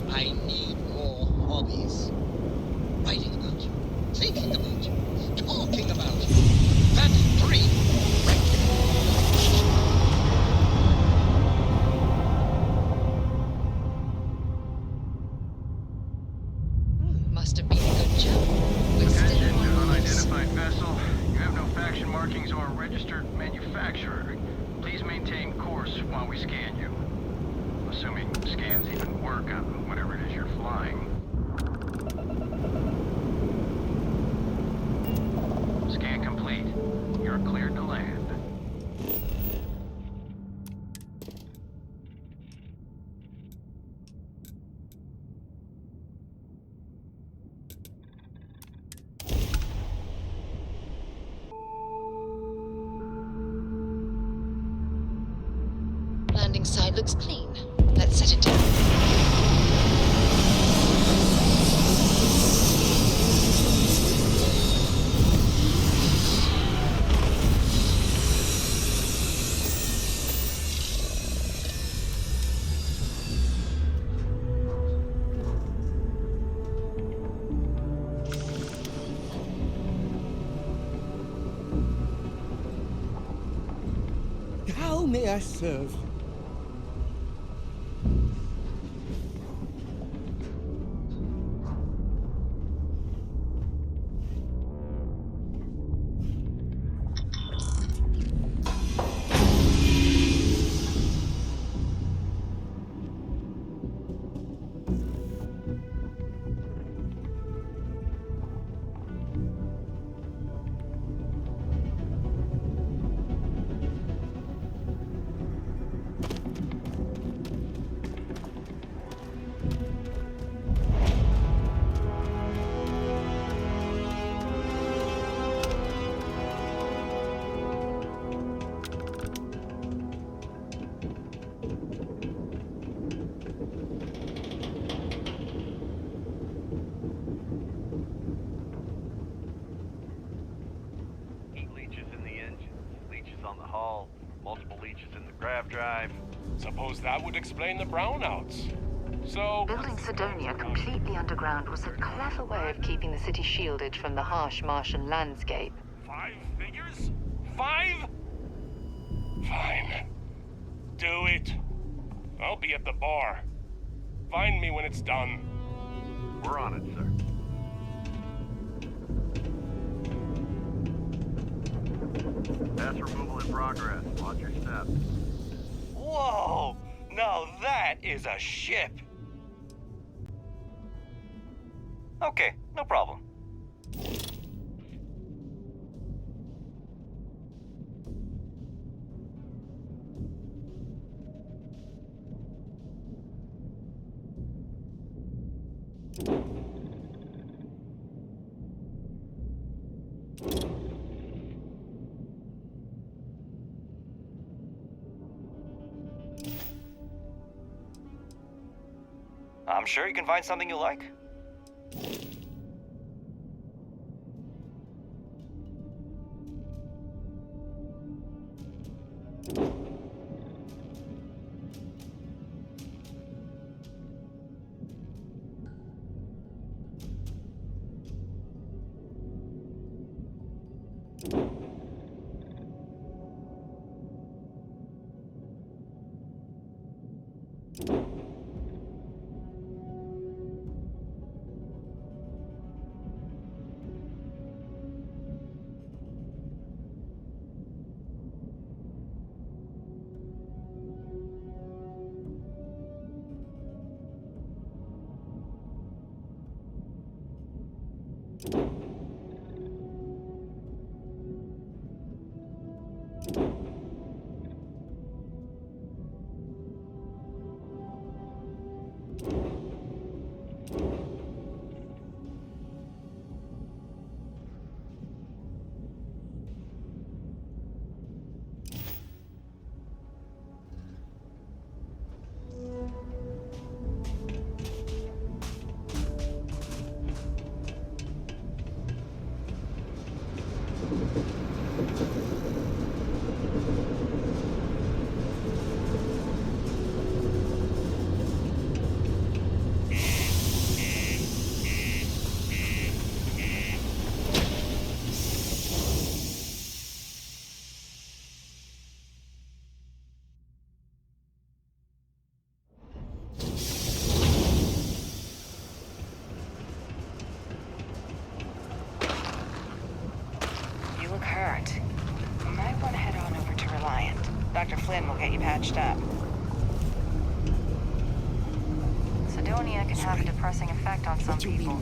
I need more hobbies. Writing about you, thinking about you, talking about you. That's 3 right Must have been a good job. We're still Attention, on loose. unidentified vessel. You have no faction markings or a registered manufacturer. Please maintain course while we scan you. Assuming scans even work on whatever it is you're flying. Scan complete. You're cleared to land. Landing site looks clean. Let's set it down. How may I serve? on the hull, multiple leeches in the grav drive. Suppose that would explain the brownouts. So... Building Cydonia completely underground was a clever way of keeping the city shielded from the harsh Martian landscape. 5 figures? 5? Fine. Do it. I'll be at the bar. Find me when it's done. We're on it, sir. Mass removal in progress. Watch your step. Whoa! Now that is a ship! Okay, no problem. I'm sure you can find something you like. patched up. Cydonia can have a depressing effect on some people.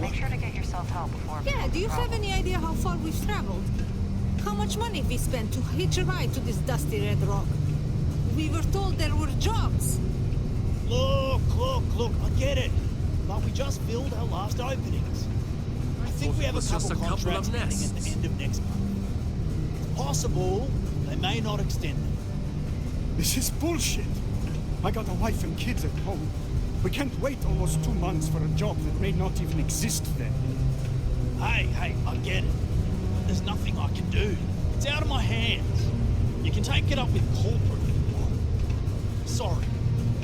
Make sure to get yourself help before it Yeah, becomes do you a have problem. any idea how far we've traveled? How much money we spent to hitch a ride to this dusty red rock? We were told there were jobs. Look, I get it. But we just filled our last openings. I think we have a couple contracts ending at the end of next month. It's possible they may not extend them. This is bullshit. I got a wife and kids at home. We can't wait almost 2 months for a job that may not even exist then. Hey, I get it. There's nothing I can do. It's out of my hands. You can take it up with corporate if you want. Sorry,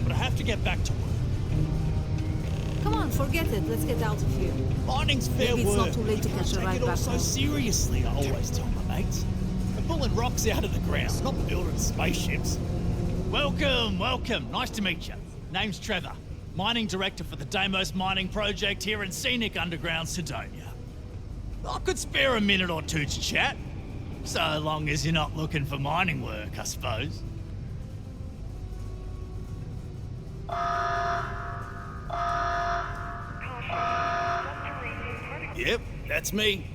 but I have to get back to work. Come on, forget it. Let's get out of here. Mining's fair Maybe it's work. not too late to You can't catch a take ride it all back so home. seriously, I always tell my mates. We're pulling rocks out of the ground, not building spaceships. Welcome. Nice to meet you. Name's Trevor, mining director for the Deimos mining project here in scenic underground Cydonia. I could spare a minute or two to chat, so long as you're not looking for mining work, I suppose. Yep, that's me.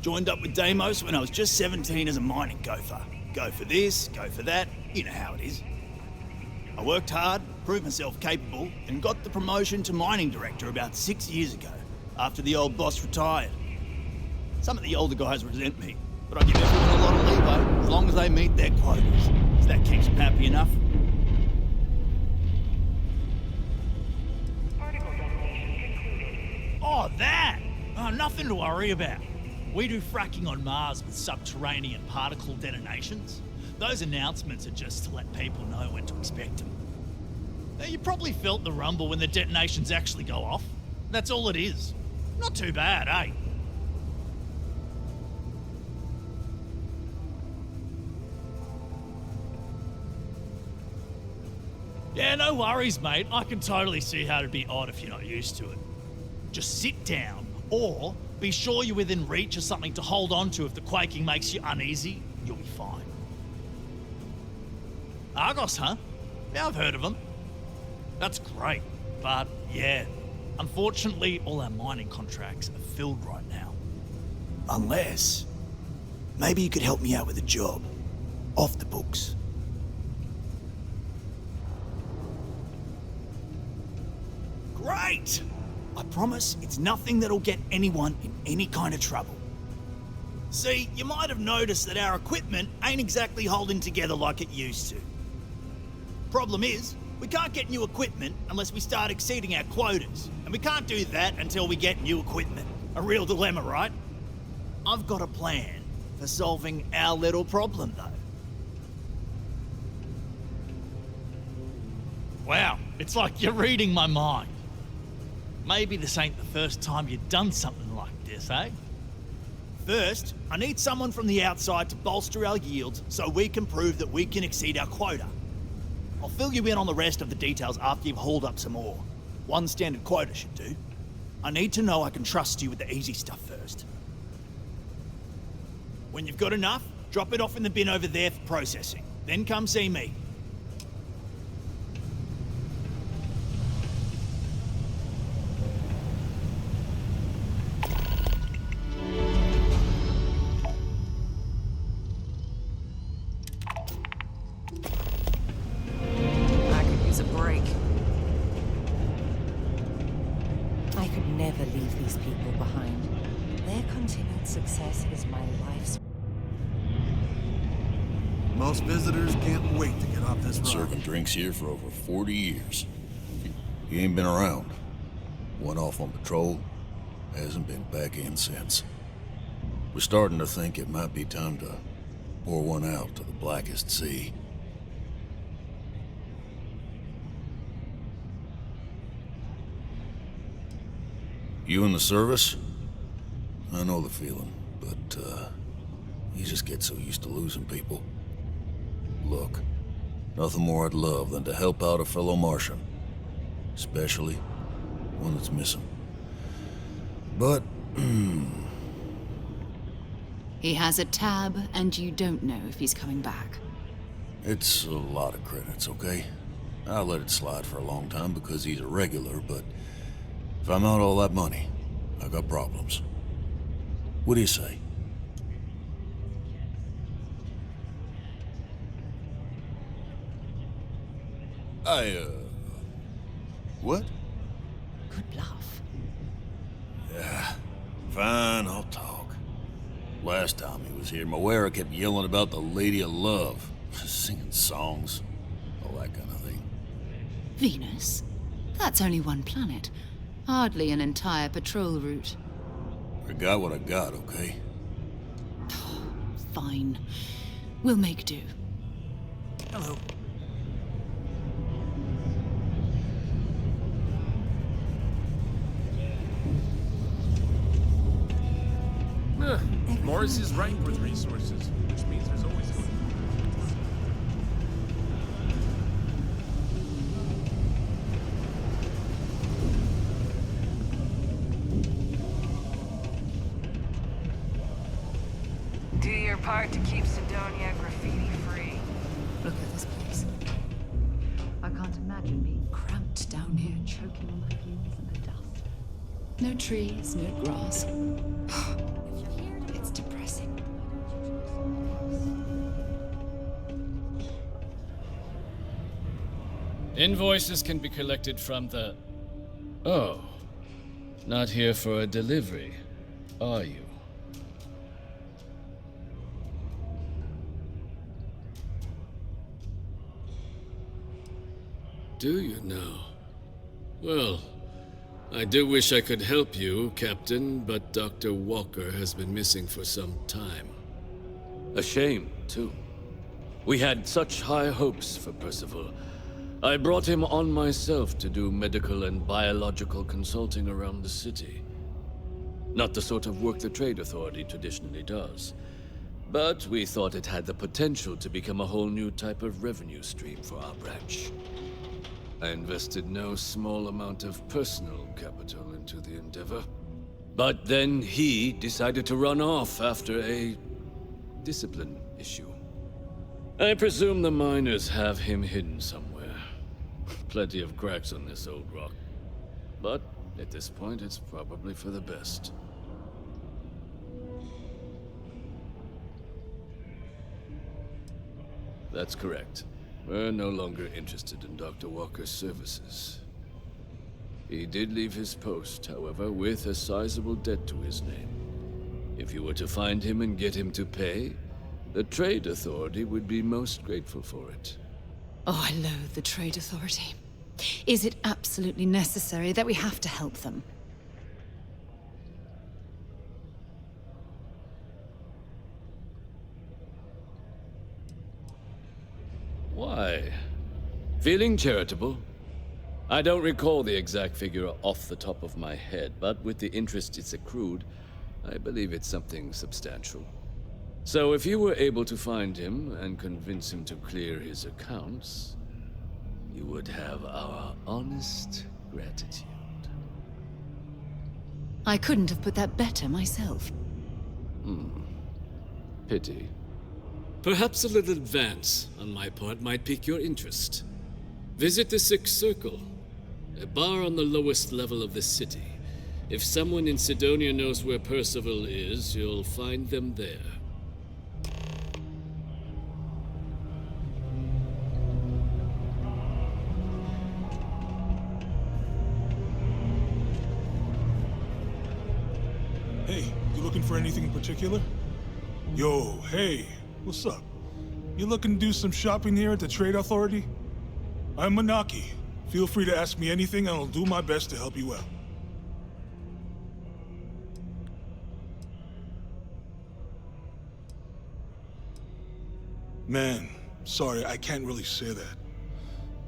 Joined up with Deimos when I was just 17 as a mining gopher. Go for this, go for that, you know how it is. I worked hard, proved myself capable, and got the promotion to mining director about 6 years ago, after the old boss retired. Some of the older guys resent me, but I give everyone a lot of leeway, as long as they meet their quotas. So that keeps them happy enough. Oh, that! Oh, nothing to worry about. We do fracking on Mars with subterranean particle detonations. Those announcements are just to let people know when to expect them. Now, you probably felt the rumble when the detonations actually go off. That's all it is. Not too bad, eh? Yeah, no worries, mate. I can totally see how it'd be odd if you're not used to it. Just sit down, or be sure you're within reach of something to hold on to if the quaking makes you uneasy. You'll be fine. Argos, huh? Yeah, I've heard of them. That's great, but yeah, unfortunately, all our mining contracts are filled right now. Unless, maybe you could help me out with a job, off the books. Great! I promise it's nothing that'll get anyone in any kind of trouble. See, you might have noticed that our equipment ain't exactly holding together like it used to. Problem is, we can't get new equipment unless we start exceeding our quotas, and we can't do that until we get new equipment. A real dilemma, right? I've got a plan for solving our little problem, though. Wow, it's like you're reading my mind. Maybe this ain't the first time you've done something like this, eh? First, I need someone from the outside to bolster our yields so we can prove that we can exceed our quota. I'll fill you in on the rest of the details after you've hauled up some ore. One standard quota should do. I need to know I can trust you with the easy stuff first. When you've got enough, drop it off in the bin over there for processing. Then come see me. I could use a break. I could never leave these people behind. Their continued success is my life's. Most visitors can't wait to get off this rock. Serving drinks here for over 40 years. He ain't been around. Went off on patrol, hasn't been back in since. We're starting to think it might be time to pour one out to the blackest sea. You in the service? I know the feeling, but you just get so used to losing people. Look, nothing more I'd love than to help out a fellow Martian. Especially one that's missing. But, He has a tab, and you don't know if he's coming back. It's a lot of credits, okay? I'll let it slide for a long time because he's a regular, but if I'm out all that money, I got problems. What do you say? What? Good bluff. Yeah, fine, I'll talk. Last time he was here, Moira kept yelling about the Lady of Love, singing songs, all that kind of thing. Venus? That's only one planet. Hardly an entire patrol route. I got what I got, okay? Fine. We'll make do. Hello. Morris is ripe with resources, which means there's always going to Do your part to keep Cydonia graffiti-free. Look at this place. I can't imagine being cramped down here, choking on the fumes and the dust. No trees, no grass. It's depressing. Invoices can be collected from the... Oh. Not here for a delivery, are you? Do you now? Well, I do wish I could help you, Captain, but Dr. Walker has been missing for some time. A shame, too. We had such high hopes for Percival. I brought him on myself to do medical and biological consulting around the city. Not the sort of work the Trade Authority traditionally does. But we thought it had the potential to become a whole new type of revenue stream for our branch. I invested no small amount of personal capital into the endeavor. But then he decided to run off after a discipline issue. I presume the miners have him hidden somewhere. Plenty of cracks on this old rock. But at this point, it's probably for the best. That's correct. We're no longer interested in Dr. Walker's services. He did leave his post, however, with a sizable debt to his name. If you were to find him and get him to pay, the Trade Authority would be most grateful for it. Oh, I loathe the Trade Authority. Is it absolutely necessary that we have to help them? Why? Feeling charitable? I don't recall the exact figure off the top of my head, but with the interest it's accrued, I believe it's something substantial. So if you were able to find him and convince him to clear his accounts, you would have our honest gratitude. I couldn't have put that better myself. Pity. Perhaps a little advance on my part might pique your interest. Visit the Sixth Circle, a bar on the lowest level of the city. If someone in Cydonia knows where Percival is, you'll find them there. Hey, you looking for anything in particular? Yo, hey, what's up? You looking to do some shopping here at the Trade Authority? I'm Manaki. Feel free to ask me anything and I'll do my best to help you out. Man, sorry, I can't really say that.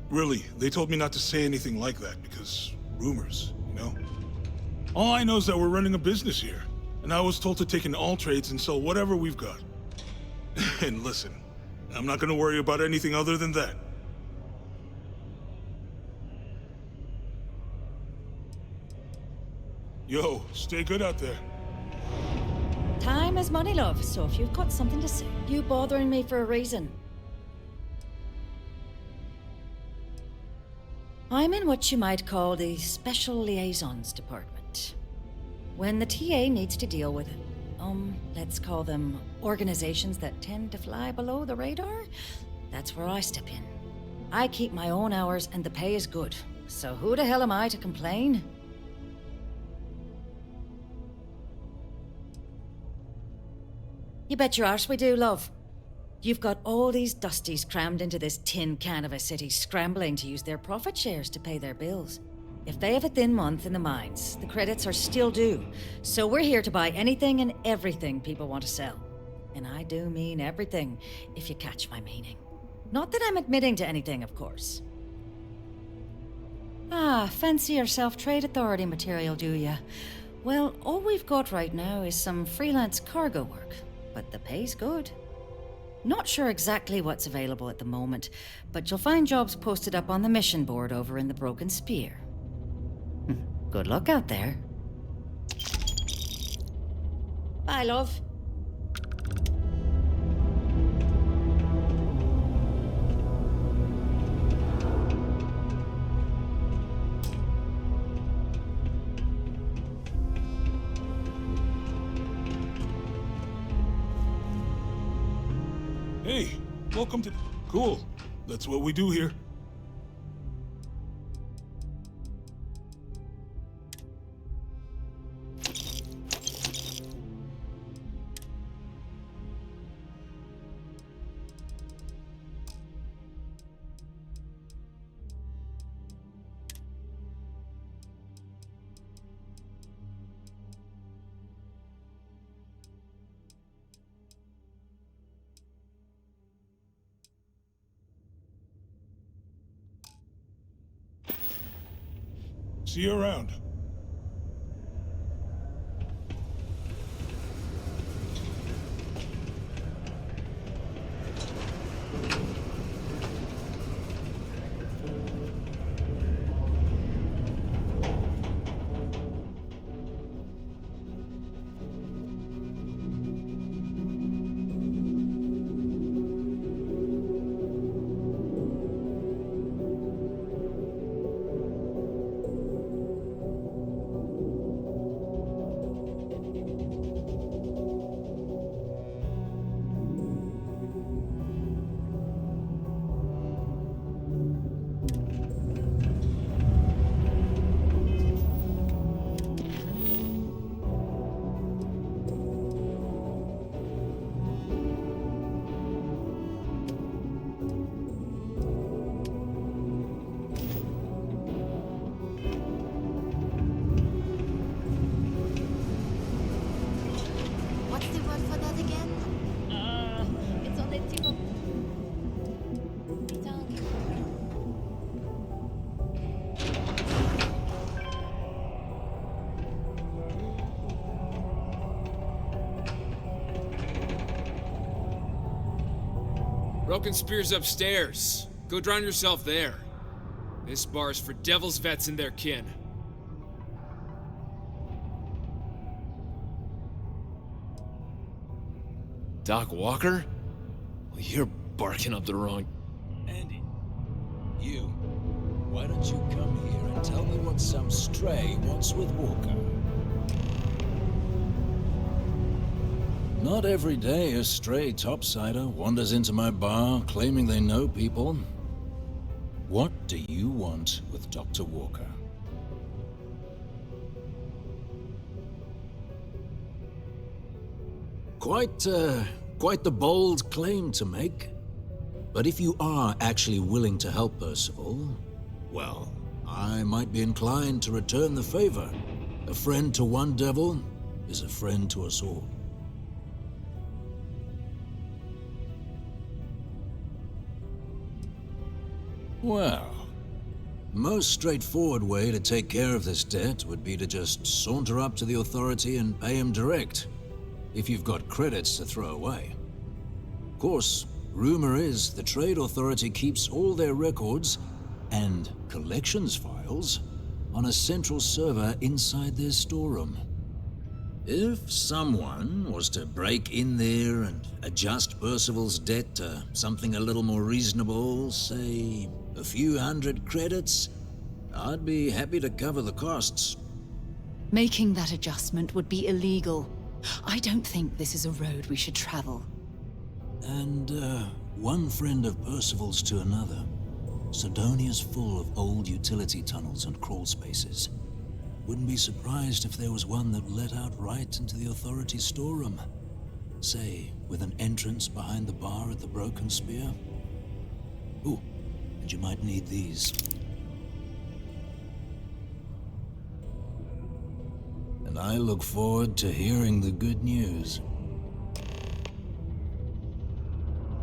Really, they told me not to say anything like that because rumors, you know? All I know is that we're running a business here, and I was told to take in all trades and sell whatever we've got. And listen, I'm not gonna worry about anything other than that. Yo, stay good out there. Time is money, love, so if you've got something to say, you bothering me for a reason. I'm in what you might call the Special Liaisons Department. When the TA needs to deal with, let's call them organizations that tend to fly below the radar, that's where I step in. I keep my own hours and the pay is good, so who the hell am I to complain? You bet your arse we do, love. You've got all these dusties crammed into this tin can of a city, scrambling to use their profit shares to pay their bills. If they have a thin month in the mines, the credits are still due. So we're here to buy anything and everything people want to sell. And I do mean everything, if you catch my meaning. Not that I'm admitting to anything, of course. Ah, fancy yourself trade authority material, do ya? Well, all we've got right now is some freelance cargo work, but the pay's good. Not sure exactly what's available at the moment, but you'll find jobs posted up on the mission board over in the Broken Spear. Good luck out there. Bye, love. Hey, welcome to... Cool. That's what we do here. See you around. Broken Spear's upstairs. Go drown yourself there. This bar's for devil's vets and their kin. Doc Walker? Well, you're barking up the wrong... Andy, you. Why don't you come here and tell me what some stray wants with Walker? Not every day a stray topsider wanders into my bar claiming they know people. What do you want with Dr. Walker? Quite the bold claim to make. But if you are actually willing to help Percival, well, I might be inclined to return the favor. A friend to one devil is a friend to us all. Well, most straightforward way to take care of this debt would be to just saunter up to the authority and pay him direct, if you've got credits to throw away. Of course, rumor is the Trade Authority keeps all their records and collections files on a central server inside their storeroom. If someone was to break in there and adjust Percival's debt to something a little more reasonable, say a few hundred credits, I'd be happy to cover the costs. Making that adjustment would be illegal. I don't think this is a road we should travel. And, one friend of Percival's to another. Cydonia's full of old utility tunnels and crawl spaces. Wouldn't be surprised if there was one that led out right into the authorities' storeroom. Say, with an entrance behind the bar at the Broken Spear. Ooh, and you might need these. And I look forward to hearing the good news.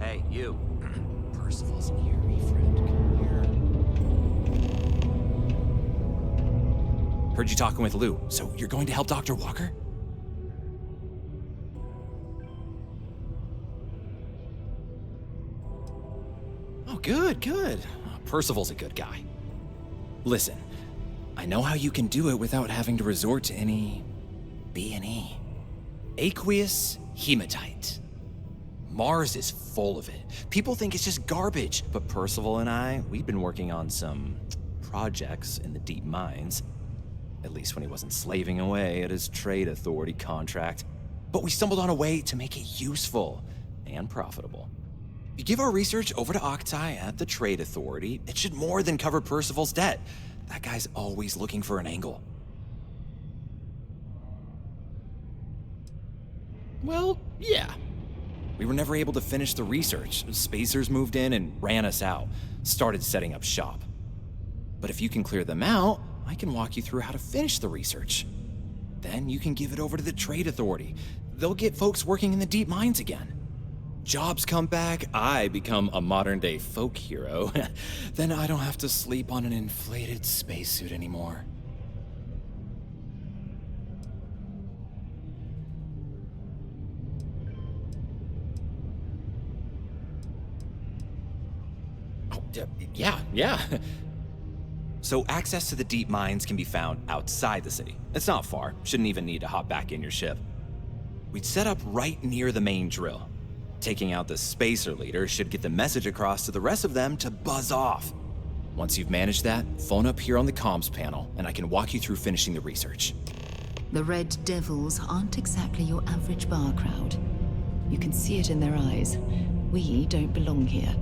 Hey, you. Percival's an eerie friend. Come here. Heard you talking with Lou, so you're going to help Dr. Walker? Oh, good, good. Percival's a good guy. Listen, I know how you can do it without having to resort to any B&E. Aqueous hematite. Mars is full of it. People think it's just garbage, but Percival and we've been working on some projects in the deep mines. At least when he wasn't slaving away at his trade authority contract. But we stumbled on a way to make it useful and profitable. If you give our research over to Octai at the trade authority, it should more than cover Percival's debt. That guy's always looking for an angle. Well, yeah. We were never able to finish the research. Spacers moved in and ran us out. Started setting up shop. But if you can clear them out, I can walk you through how to finish the research. Then you can give it over to the trade authority. They'll get folks working in the deep mines again. Jobs come back, I become a modern-day folk hero. Then I don't have to sleep on an inflated spacesuit anymore. Oh, yeah. So access to the deep mines can be found outside the city. It's not far. Shouldn't even need to hop back in your ship. We'd set up right near the main drill. Taking out the spacer leader should get the message across to the rest of them to buzz off. Once you've managed that, phone up here on the comms panel, and I can walk you through finishing the research. The Red Devils aren't exactly your average bar crowd. You can see it in their eyes. We don't belong here.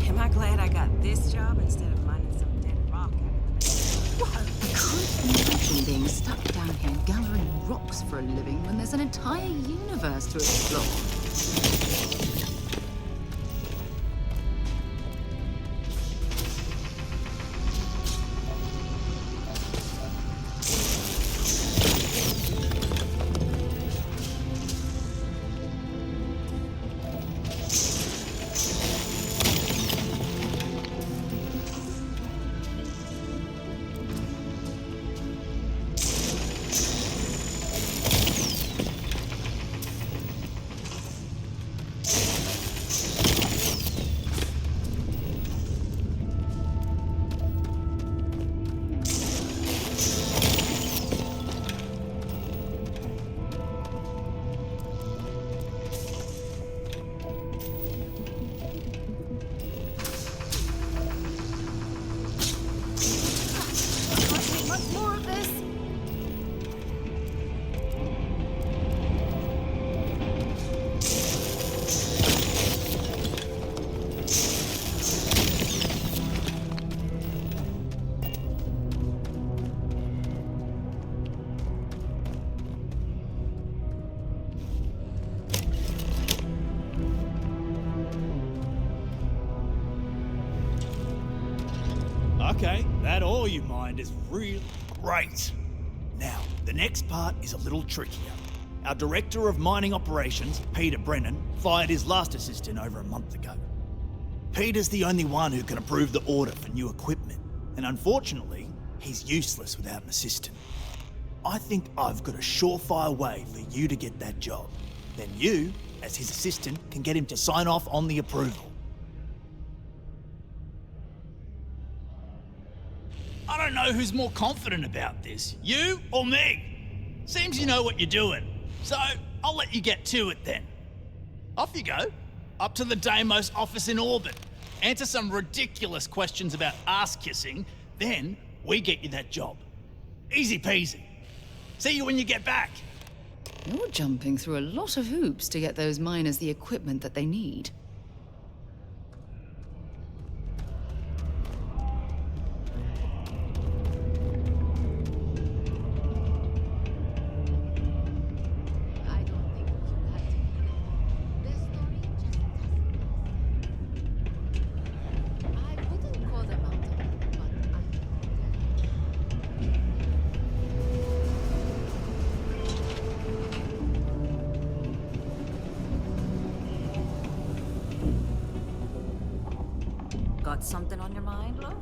Am I glad I got this job instead of mining some dead rock out of the bay? What? I can't imagine being stuck down here gathering rocks for a living when there's an entire universe to explore. Okay, that ore you mined is really great. Now, the next part is a little trickier. Our Director of Mining Operations, Peter Brennan, fired his last assistant over a month ago. Peter's the only one who can approve the order for new equipment, and unfortunately, he's useless without an assistant. I think I've got a surefire way for you to get that job. Then you as his assistant can get him to sign off on the approval. I don't know who's more confident about this, you or me. Seems you know what you're doing, so I'll let you get to it then. Off you go, up to the Deimos office in orbit. Answer some ridiculous questions about ass-kissing, then we get you that job. Easy peasy. See you when you get back. You're jumping through a lot of hoops to get those miners the equipment that they need. Got something on your mind, love?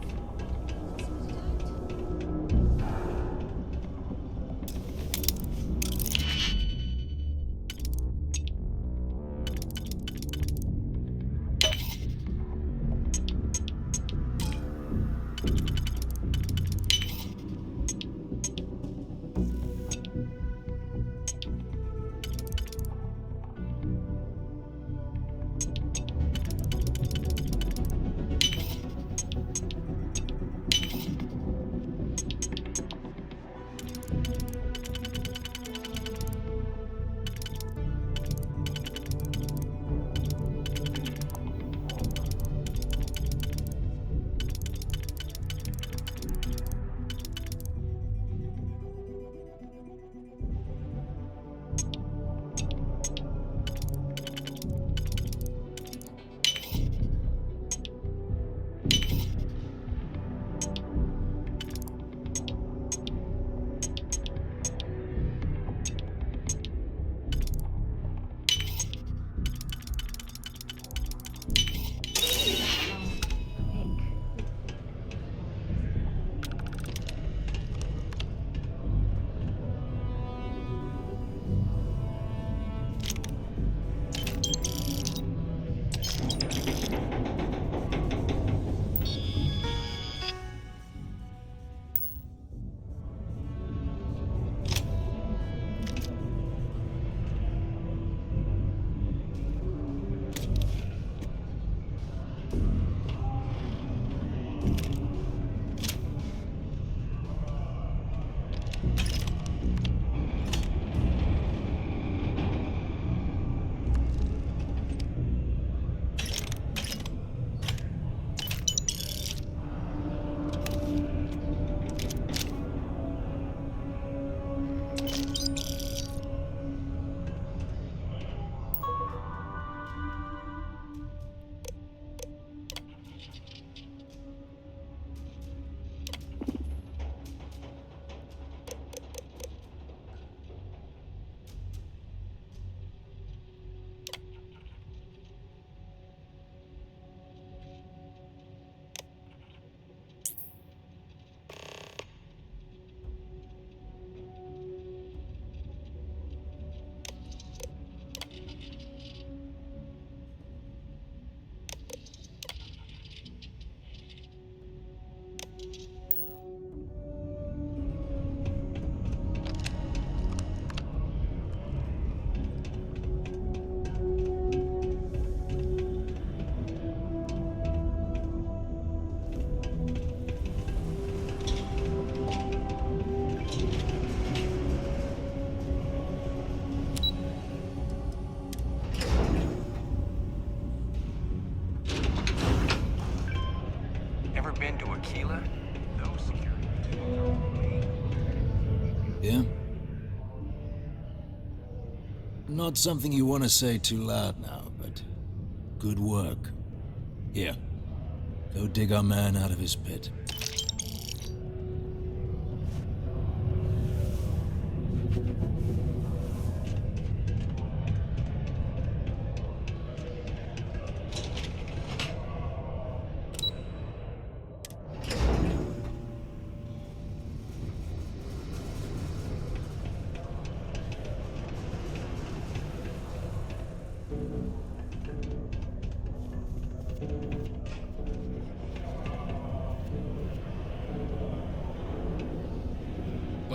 Yeah? Not something you want to say too loud now, but good work. Here, go dig our man out of his pit.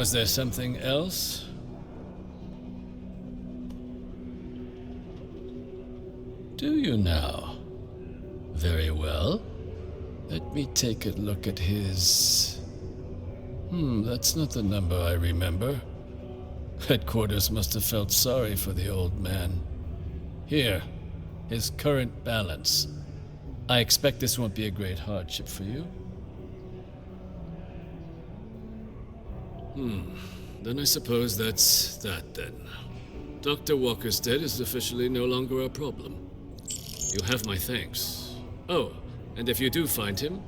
Was there something else? Do you now? Very well. Let me take a look at his... that's not the number I remember. Headquarters must have felt sorry for the old man. Here, his current balance. I expect this won't be a great hardship for you. Then I suppose that's that then. Dr. Walker's dead is officially no longer a problem. You have my thanks. Oh, and if you do find him,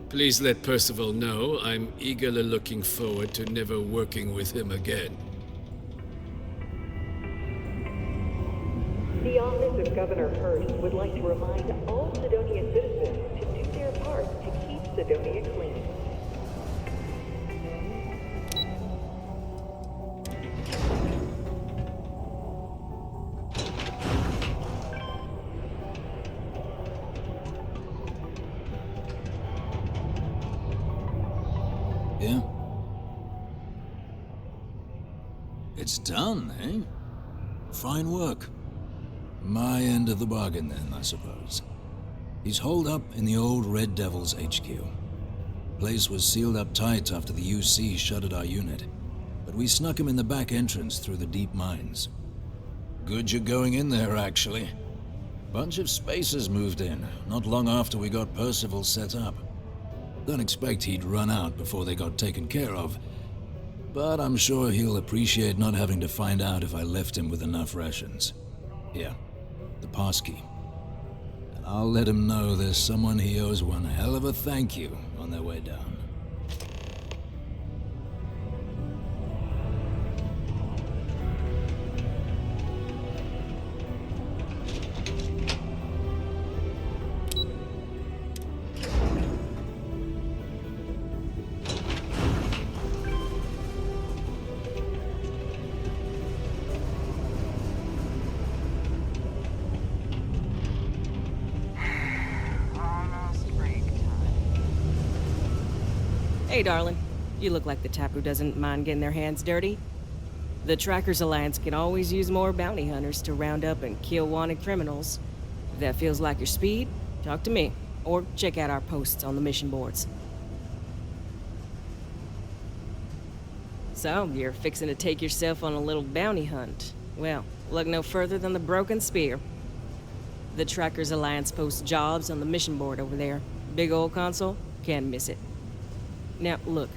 please let Percival know I'm eagerly looking forward to never working with him again. The Office of Governor Hurst would like to remind all Cydonia citizens to do their part to keep Cydonia clean. Yeah? It's done, eh? Fine work. My end of the bargain then, I suppose. He's holed up in the old Red Devil's HQ. Place was sealed up tight after the UC shuttered our unit, but we snuck him in the back entrance through the deep mines. Good you're going in there, actually. Bunch of spacers moved in, not long after we got Percival set up. Don't expect he'd run out before they got taken care of, but I'm sure he'll appreciate not having to find out if I left him with enough rations. Here, the passkey. And I'll let him know there's someone he owes one hell of a thank you on their way down. Hey, darling. You look like the type who doesn't mind getting their hands dirty. The Trackers Alliance can always use more bounty hunters to round up and kill wanted criminals. If that feels like your speed, talk to me, or check out our posts on the mission boards. So, you're fixing to take yourself on a little bounty hunt. Well, look no further than the Broken Spear. The Trackers Alliance posts jobs on the mission board over there. Big old console, can't miss it. Now, look,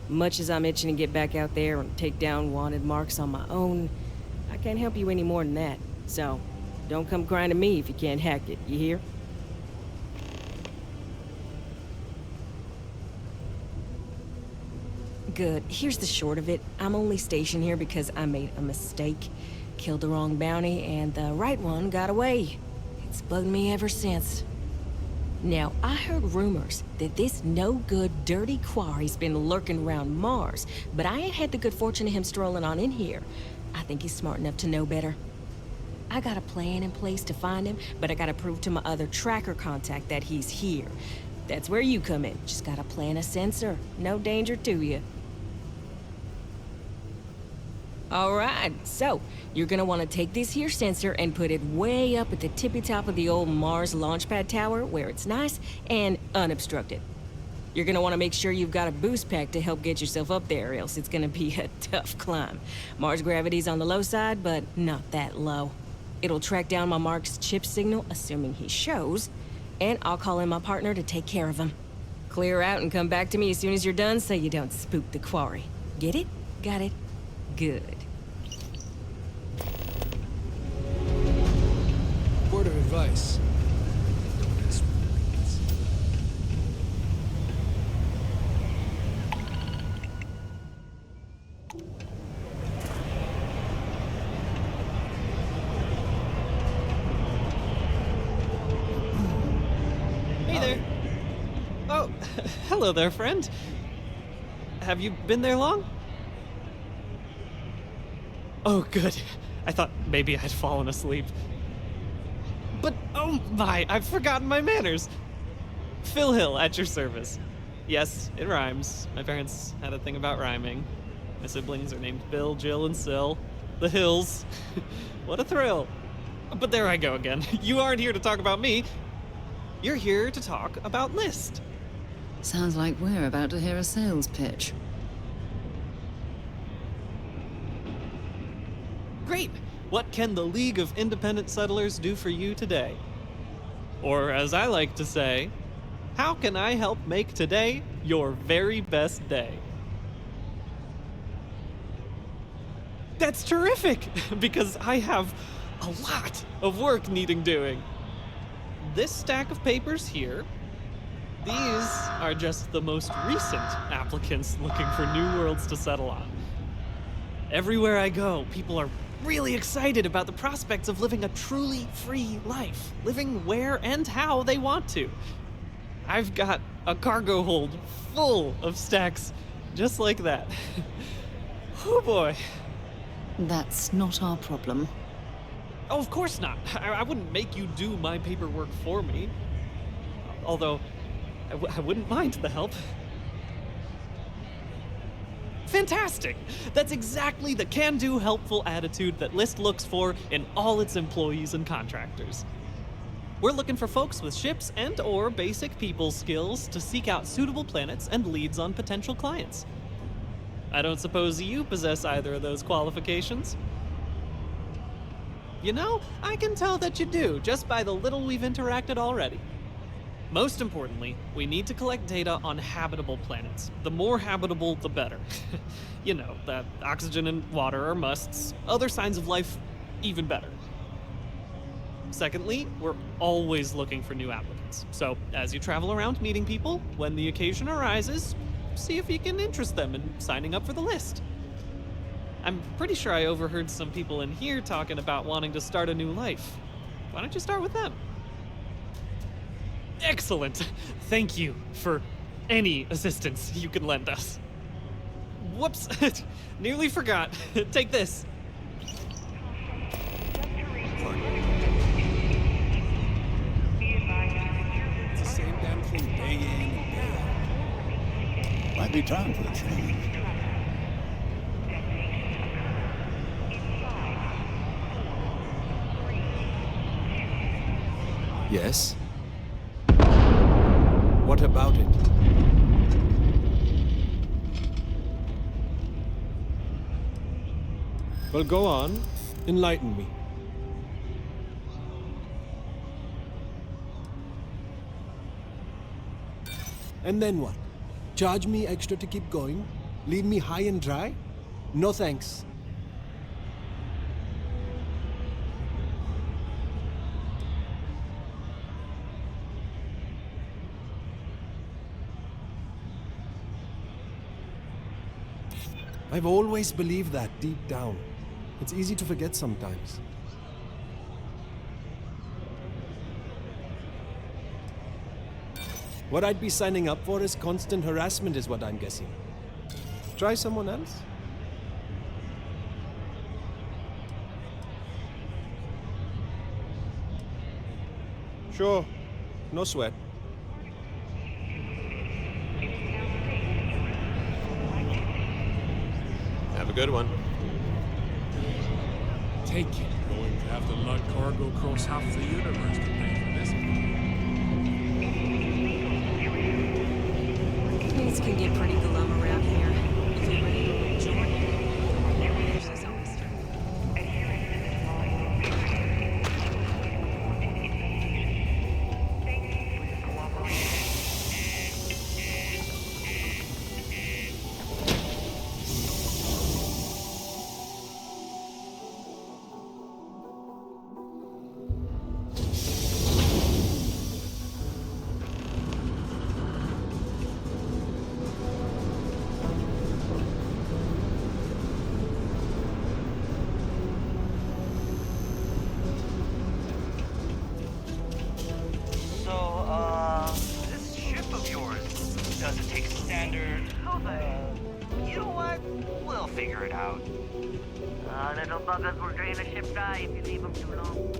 much as I'm itching to get back out there and take down wanted marks on my own, I can't help you any more than that. So, don't come crying to me if you can't hack it, you hear? Good. Here's the short of it. I'm only stationed here because I made a mistake. Killed the wrong bounty, and the right one got away. It's bugged me ever since. Now, I heard rumors that this no-good, dirty quarry's been lurking around Mars, but I ain't had the good fortune of him strolling on in here. I think he's smart enough to know better. I got a plan in place to find him, but I gotta prove to my other tracker contact that he's here. That's where you come in. Just gotta plant a sensor. No danger to you. Alright, so you're gonna want to take this here sensor and put it way up at the tippy top of the old Mars launchpad tower where it's nice and unobstructed. You're gonna want to make sure you've got a boost pack to help get yourself up there, else it's gonna be a tough climb. Mars gravity's on the low side, but not that low. It'll track down my Mark's chip signal, assuming he shows, and I'll call in my partner to take care of him. Clear out and come back to me as soon as you're done so you don't spook the quarry. Get it? Got it? Good. Word of advice. Hey there. Oh, hello there, friend. Have you been there long? Oh, good. I thought maybe I'd fallen asleep. But, oh my, I've forgotten my manners. Phil Hill, at your service. Yes, it rhymes. My parents had a thing about rhyming. My siblings are named Bill, Jill, and Sil. The Hills. What a thrill. But there I go again. You aren't here to talk about me. You're here to talk about List. Sounds like we're about to hear a sales pitch. Great! What can the League of Independent Settlers do for you today? Or as I like to say, how can I help make today your very best day? That's terrific, because I have a lot of work needing doing. This stack of papers here, these are just the most recent applicants looking for new worlds to settle on. Everywhere I go, people are really excited about the prospects of living a truly free life, living where and how they want to. I've got a cargo hold full of stacks just like that. Oh boy. That's not our problem. Oh, of course not. I wouldn't make you do my paperwork for me. Although, I wouldn't mind the help. Fantastic! That's exactly the can-do, helpful attitude that List looks for in all its employees and contractors. We're looking for folks with ships and/or basic people skills to seek out suitable planets and leads on potential clients. I don't suppose you possess either of those qualifications? You know, I can tell that you do, just by the little we've interacted already. Most importantly, we need to collect data on habitable planets. The more habitable, the better. You know, that oxygen and water are musts. Other signs of life, even better. Secondly, we're always looking for new applicants. So, as you travel around meeting people, when the occasion arises, see if you can interest them in signing up for the list. I'm pretty sure I overheard some people in here talking about wanting to start a new life. Why don't you start with them? Excellent! Thank you for any assistance you can lend us. Whoops! Nearly forgot. Take this. It's the same damn thing day in and day out. Might be time for a change. Yes? What about it? Well, go on. Enlighten me. And then what? Charge me extra to keep going? Leave me high and dry? No thanks. I've always believed that deep down. It's easy to forget sometimes. What I'd be signing up for is constant harassment, is what I'm guessing. Try someone else? Sure. No sweat. Have a good one. Take it. Going to have to lug cargo across half the universe to pay for this. Things can get pretty glum around here. If you're ready to join, there's always This ship of yours, does it take standard? You know what? We'll figure it out. Little buggers will drain a ship dry if you leave them too long.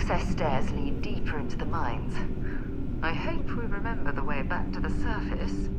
access stairs lead deeper into the mines. I hope we remember the way back to the surface.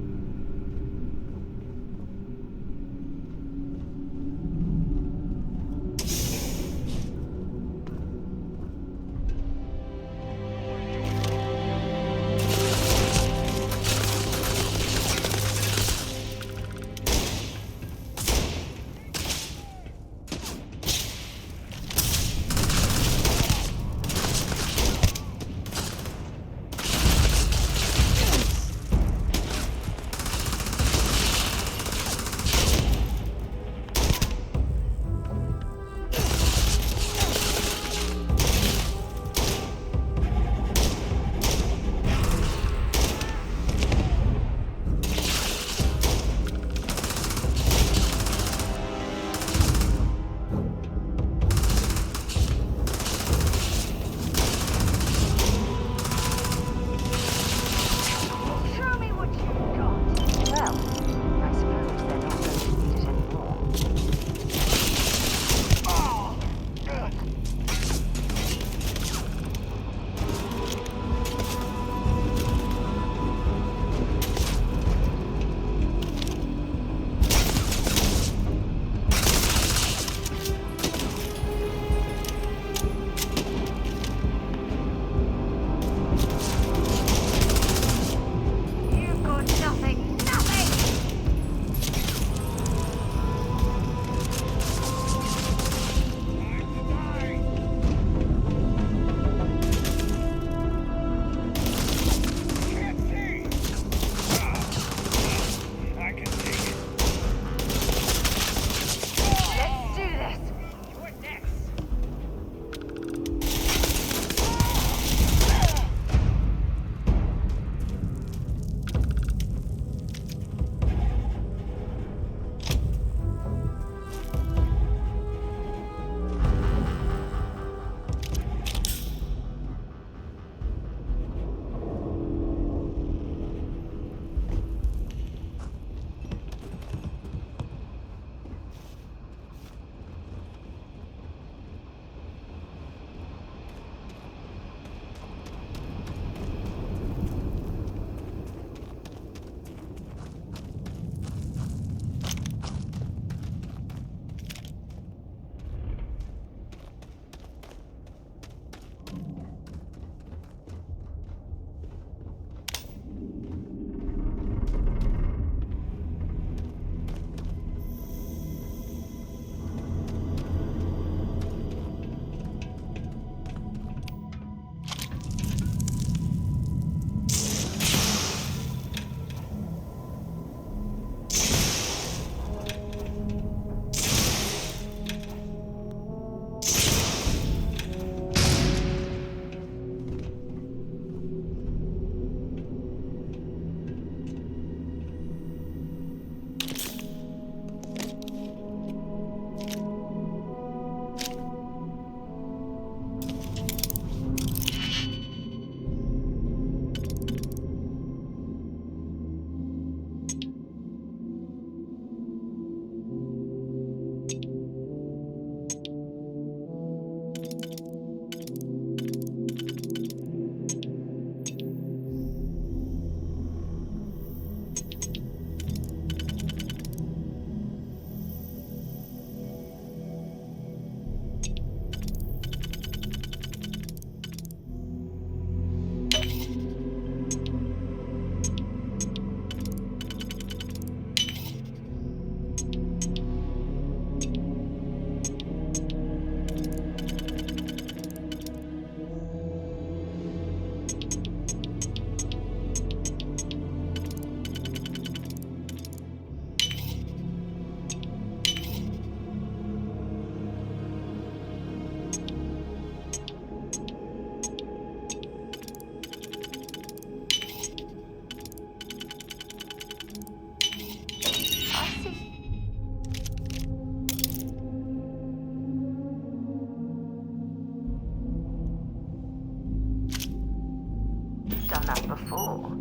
Done that before.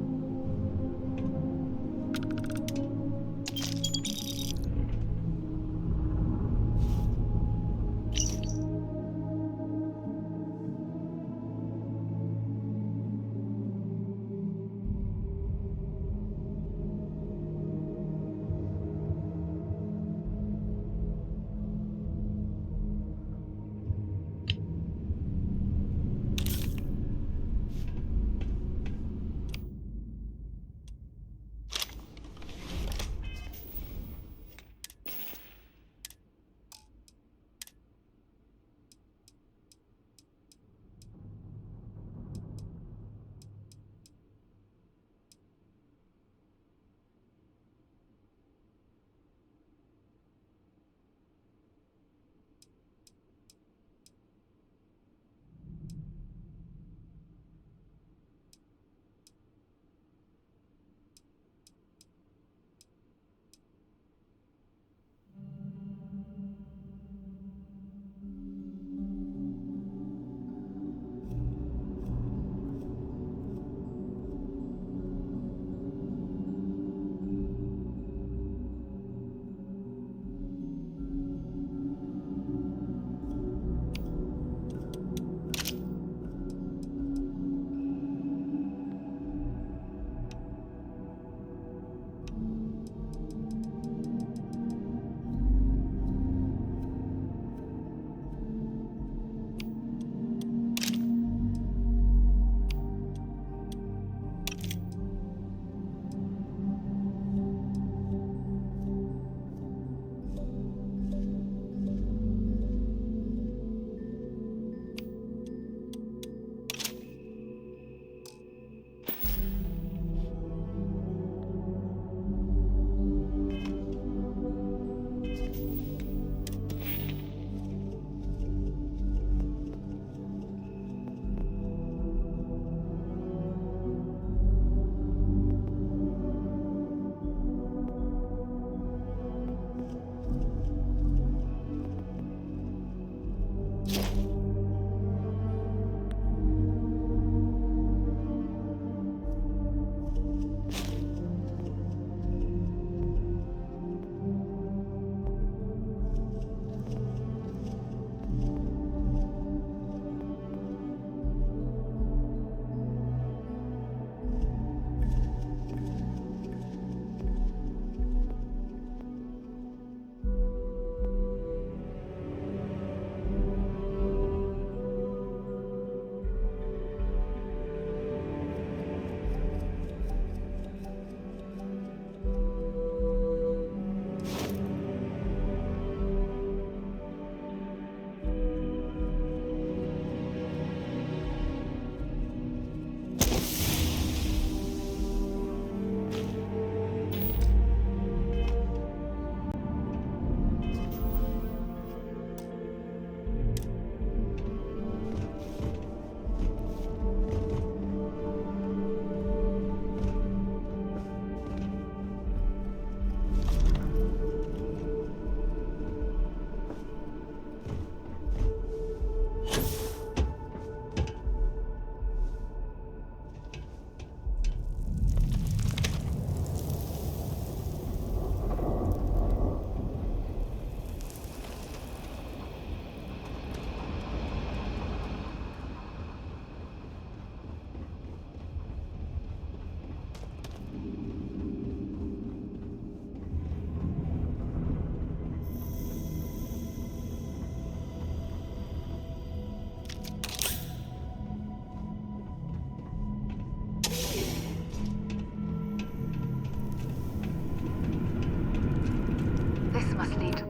must lead to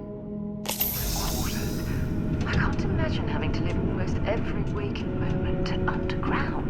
quarters. I can't imagine having to live almost every waking moment underground.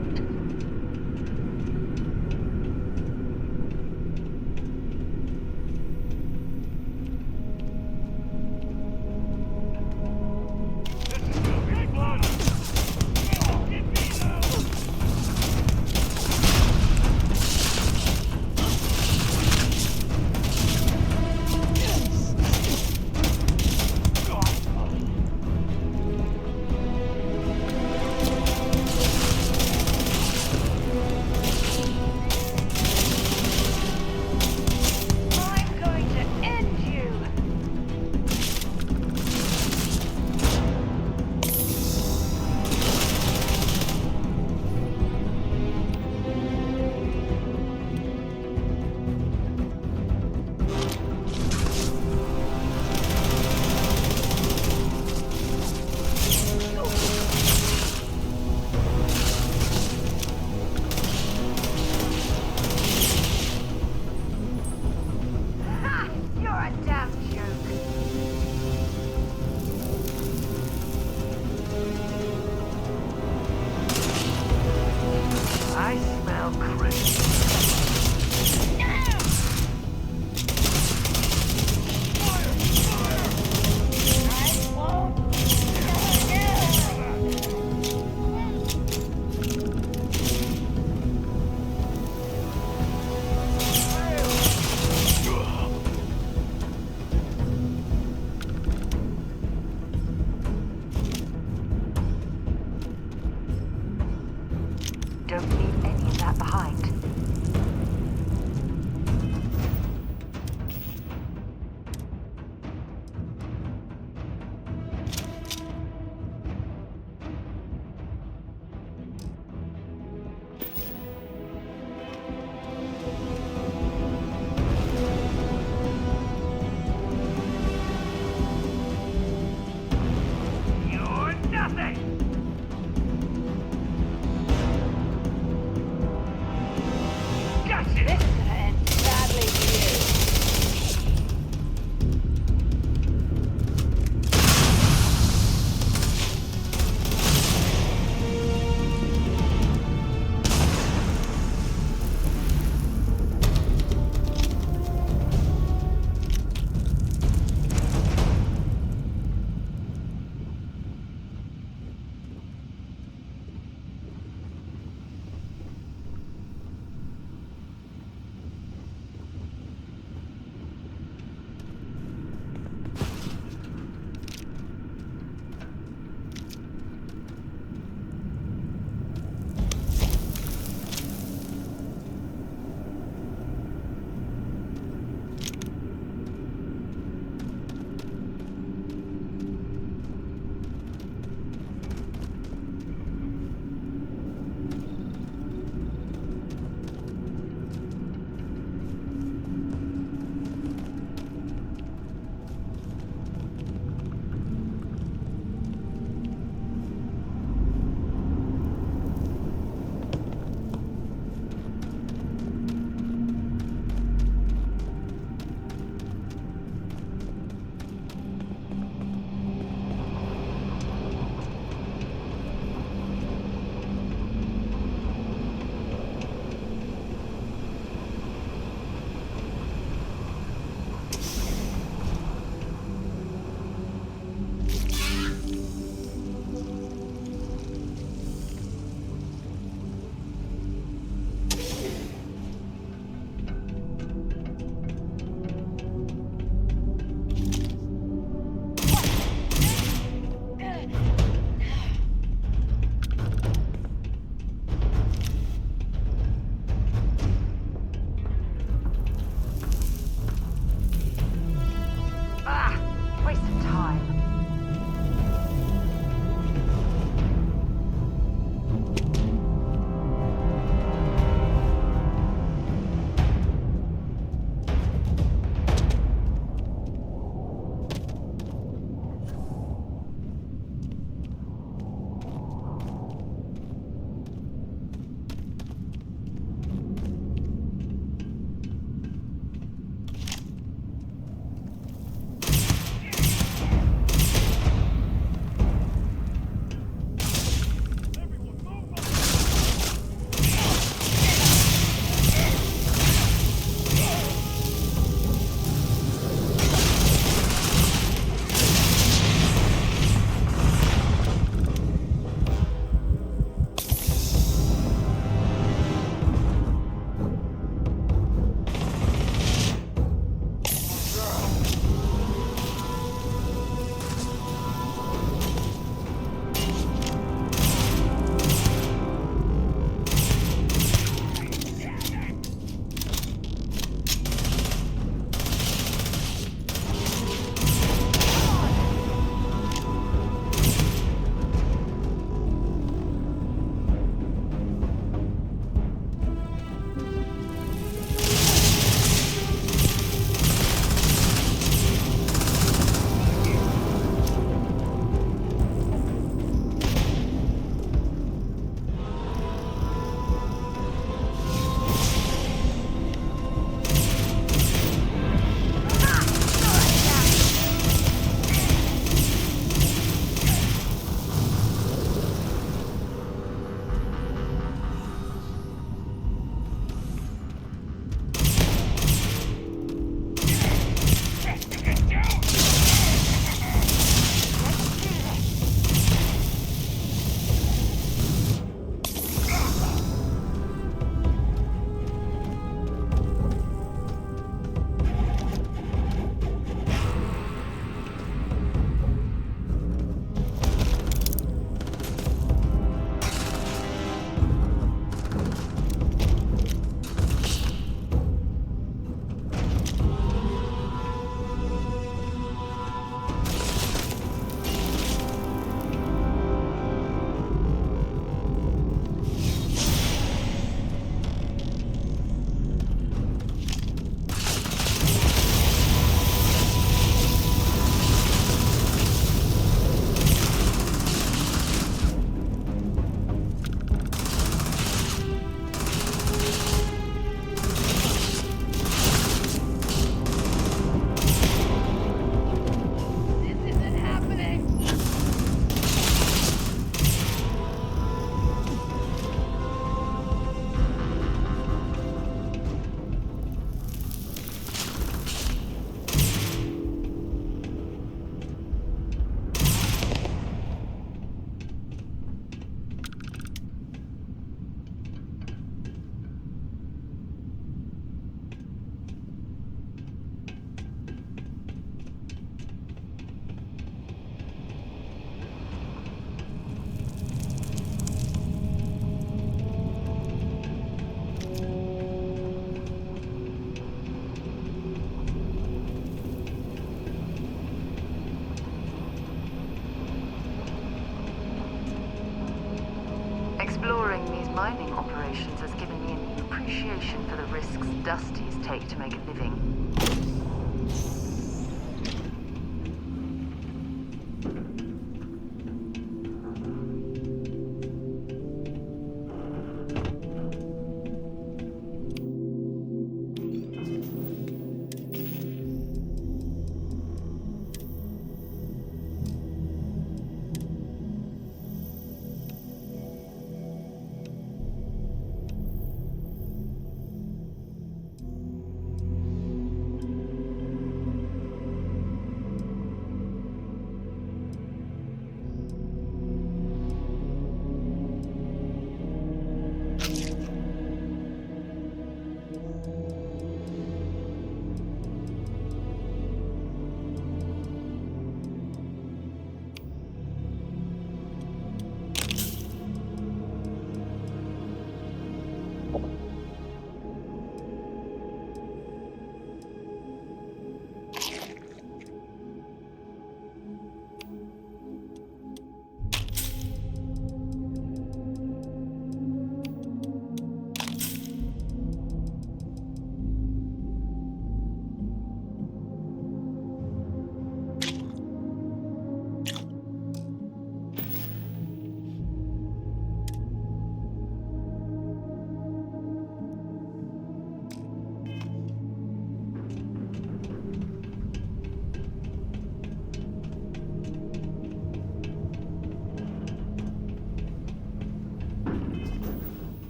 operations has given me a new appreciation for the risks Dusties take to make a living.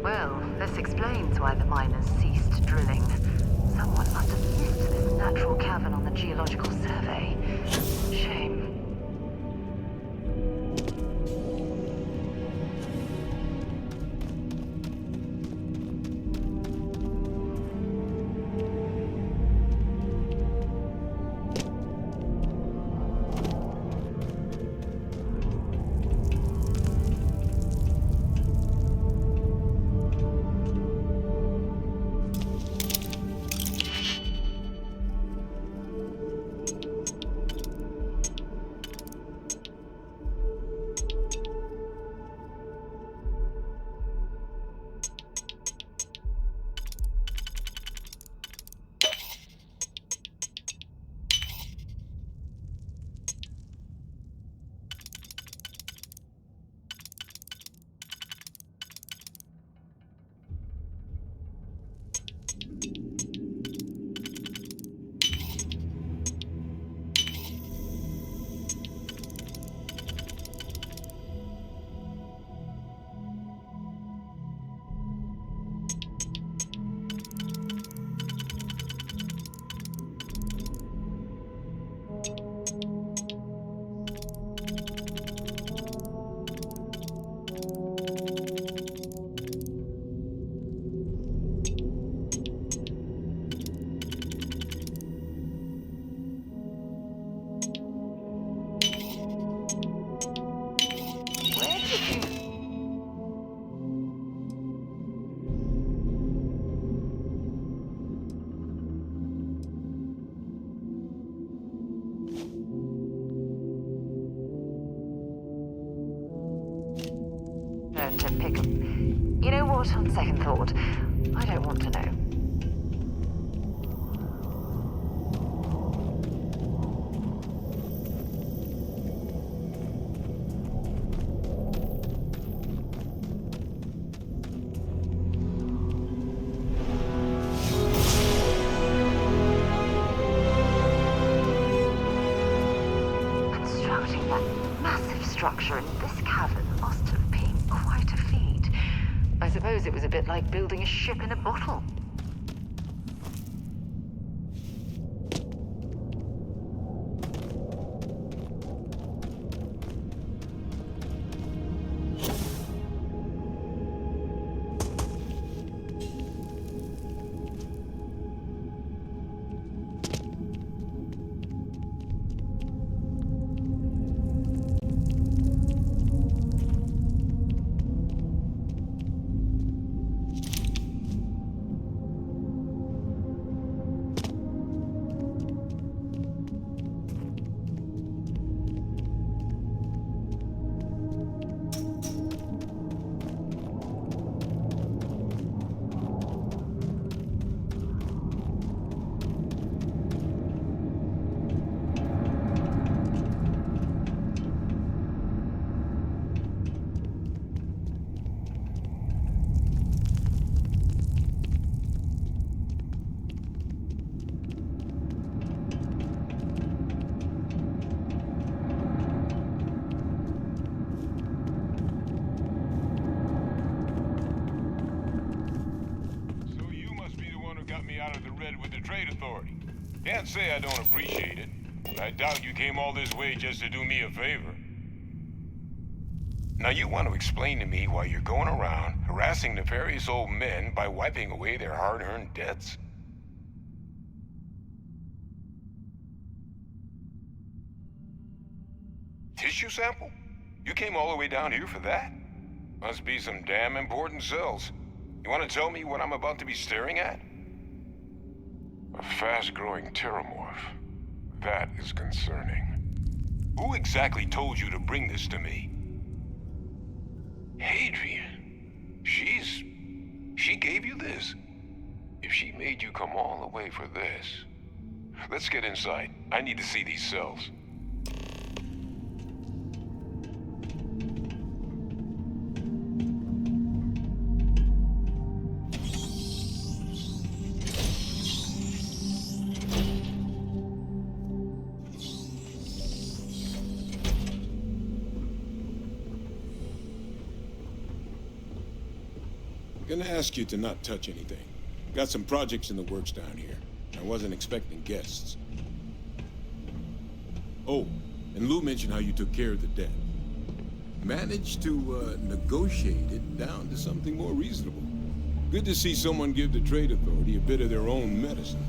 Well, this explains why the miners ceased drilling. Someone must have missed this natural cavern on the geological survey. Shame. To pick up. You know what? On second thought, I don't want to know. Constructing that massive structure in this cavern must have been quite a feat. I suppose it was a bit like building a ship in a bottle. with the Trade Authority. Can't say I don't appreciate it, but I doubt you came all this way just to do me a favor. Now you want to explain to me why you're going around harassing nefarious old men by wiping away their hard-earned debts? Tissue sample? You came all the way down here for that? Must be some damn important cells. You want to tell me what I'm about to be staring at? A fast-growing terramorph. That is concerning. Who exactly told you to bring this to me? Hadrian. She gave you this? If she made you come all the way for this... Let's get inside. I need to see these cells. Gonna ask you to not touch anything. Got some projects in the works down here. I wasn't expecting guests. Oh, and Lou mentioned how you took care of the debt. Managed to negotiate it down to something more reasonable. Good to see someone give the Trade Authority a bit of their own medicine.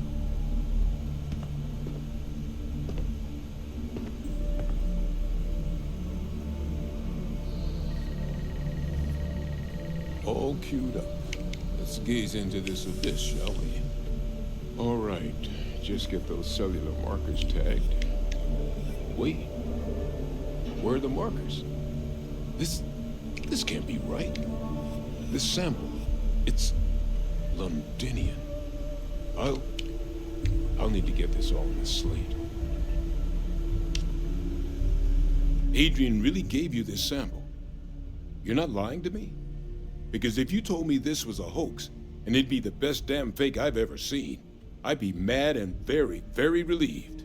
All queued up. Let's gaze into this abyss, shall we? All right, just get those cellular markers tagged. Wait, where are the markers? This can't be right. This sample, it's Londinian. I'll need to get this all in a slate. Adrian really gave you this sample. You're not lying to me? Because if you told me this was a hoax, and it'd be the best damn fake I've ever seen, I'd be mad and very, very relieved.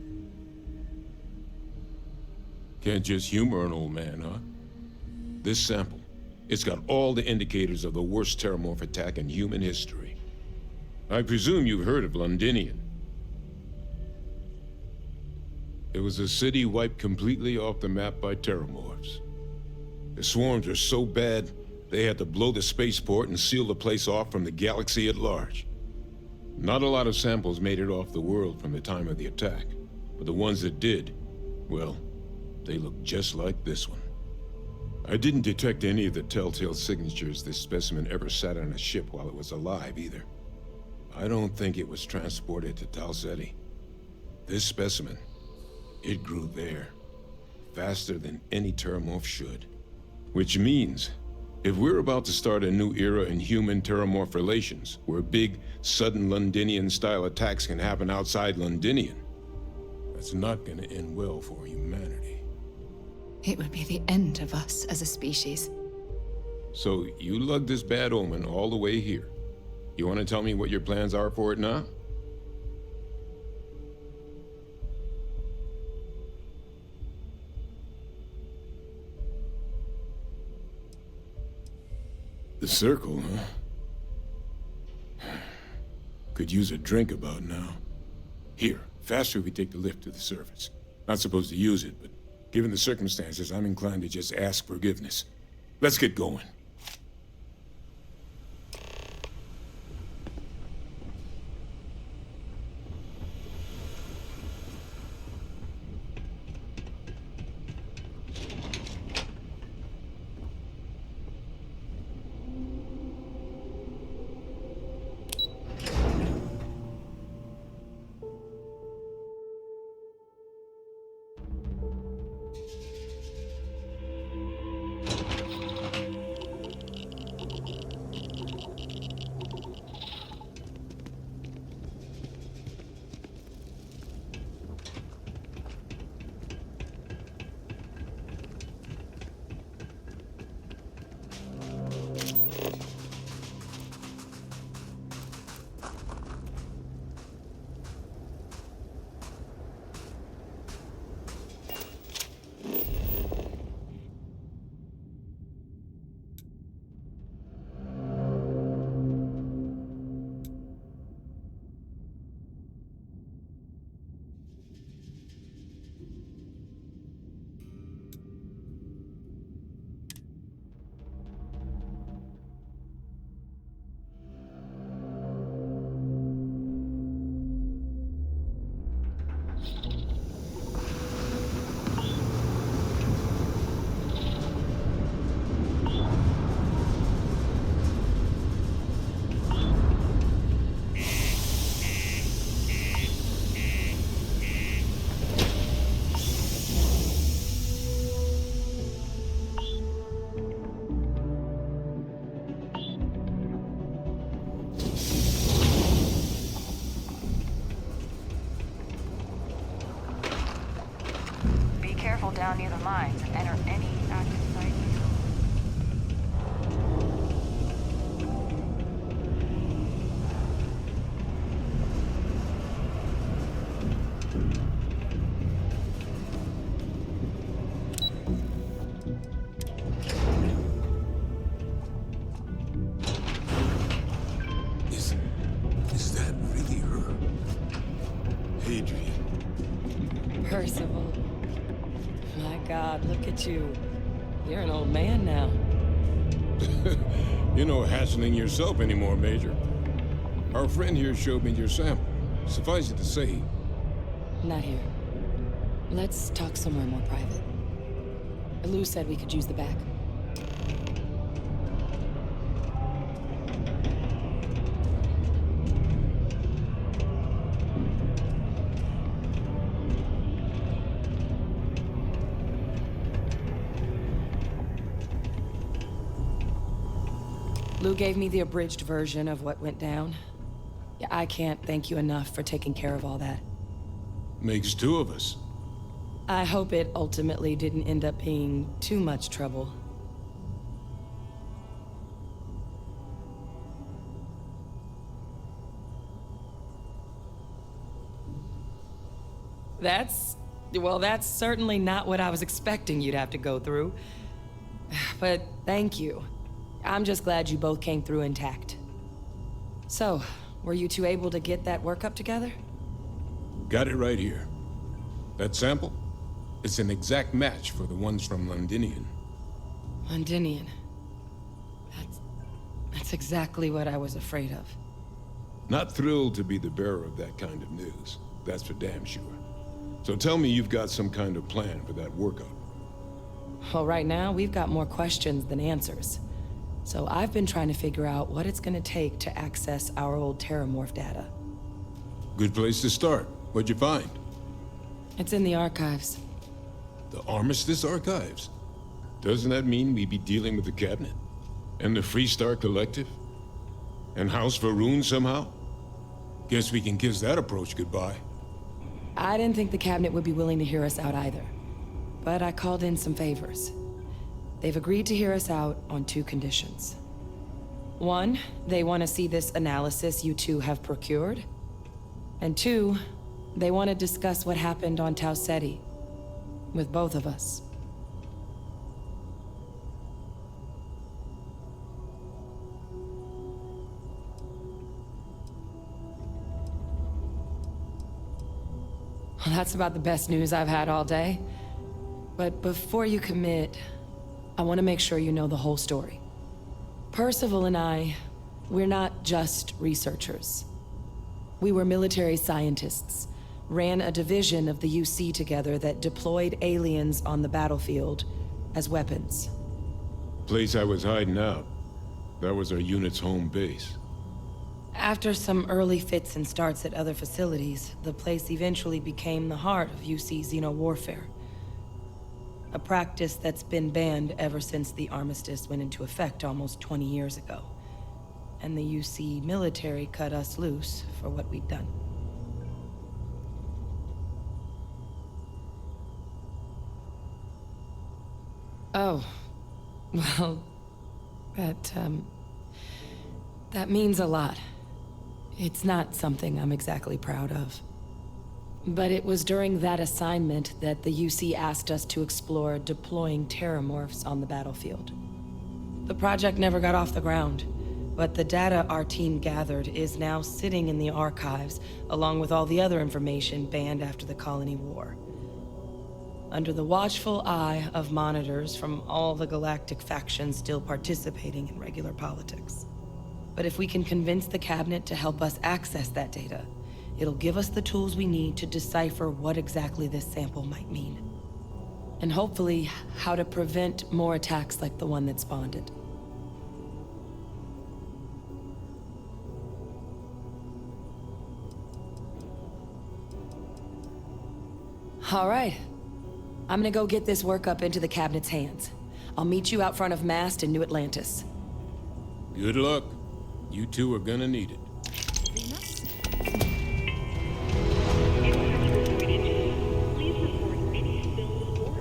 Can't just humor an old man, huh? This sample, it's got all the indicators of the worst terramorph attack in human history. I presume you've heard of Londinian. It was a city wiped completely off the map by terramorphs. The swarms were so bad, they had to blow the spaceport and seal the place off from the galaxy at large. Not a lot of samples made it off the world from the time of the attack, but the ones that did, well, they look just like this one. I didn't detect any of the telltale signatures this specimen ever sat on a ship while it was alive, either. I don't think it was transported to Tal Ceti. This specimen, it grew there, faster than any terramorph should. Which means, if we're about to start a new era in human-terramorph relations, where big, sudden Londinian-style attacks can happen outside Londinian, that's not gonna end well for humanity. It would be the end of us as a species. So, you lugged this bad omen all the way here. You want to tell me what your plans are for it now? The circle, huh? Could use a drink about now. Here, faster if we take the lift to the surface. Not supposed to use it, but given the circumstances, I'm inclined to just ask forgiveness. Let's get going. down near the mines and enter any active site. Is that really her? Adrian. Percival. My God, look at you. You're an old man now. You're no hassling yourself anymore, Major. Our friend here showed me your sample. Suffice it to say... Not here. Let's talk somewhere more private. Lou said we could use the back. Lou gave me the abridged version of what went down. Yeah, I can't thank you enough for taking care of all that. Makes two of us. I hope it ultimately didn't end up being too much trouble. That's certainly not what I was expecting you'd have to go through. But thank you. I'm just glad you both came through intact. So, were you two able to get that workup together? Got it right here. That sample? It's an exact match for the ones from Londinian. Londinian. That's exactly what I was afraid of. Not thrilled to be the bearer of that kind of news. That's for damn sure. So tell me you've got some kind of plan for that workup. Well, right now, we've got more questions than answers. So I've been trying to figure out what it's gonna take to access our old Terramorph data. Good place to start. What'd you find? It's in the archives. The Armistice Archives? Doesn't that mean we'd be dealing with the Cabinet? And the Freestar Collective? And House Varun somehow? Guess we can kiss that approach goodbye. I didn't think the Cabinet would be willing to hear us out either. But I called in some favors. They've agreed to hear us out on two conditions. One, they want to see this analysis you two have procured. And two, they want to discuss what happened on Tau Ceti with both of us. Well, that's about the best news I've had all day. But before you commit, I want to make sure you know the whole story. Percival and we're not just researchers. We were military scientists, ran a division of the UC together that deployed aliens on the battlefield as weapons. Place I was hiding out. That was our unit's home base. After some early fits and starts at other facilities, the place eventually became the heart of UC xeno-warfare. A practice that's been banned ever since the armistice went into effect almost 20 years ago. And the UC military cut us loose for what we'd done. Oh, well, that means a lot. It's not something I'm exactly proud of. But it was during that assignment that the UC asked us to explore deploying Terramorphs on the battlefield. The project never got off the ground, but the data our team gathered is now sitting in the archives, along with all the other information banned after the Colony War. Under the watchful eye of monitors from all the galactic factions still participating in regular politics. But if we can convince the Cabinet to help us access that data, it'll give us the tools we need to decipher what exactly this sample might mean. And hopefully, how to prevent more attacks like the one that spawned it. All right. I'm gonna go get this workup into the Cabinet's hands. I'll meet you out front of Mast in New Atlantis. Good luck. You two are gonna need it. Please report any spills or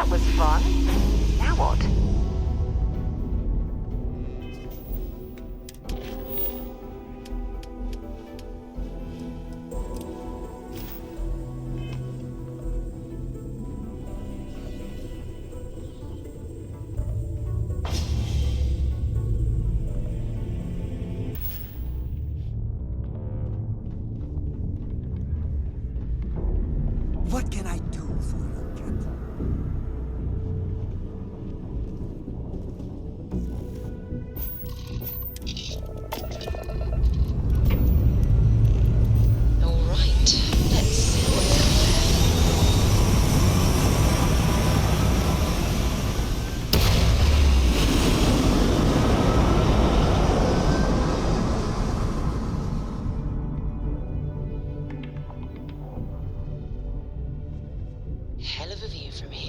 That was fun. Now what? What can I do for you, Captain? All right, let's see what's hell of a view from here.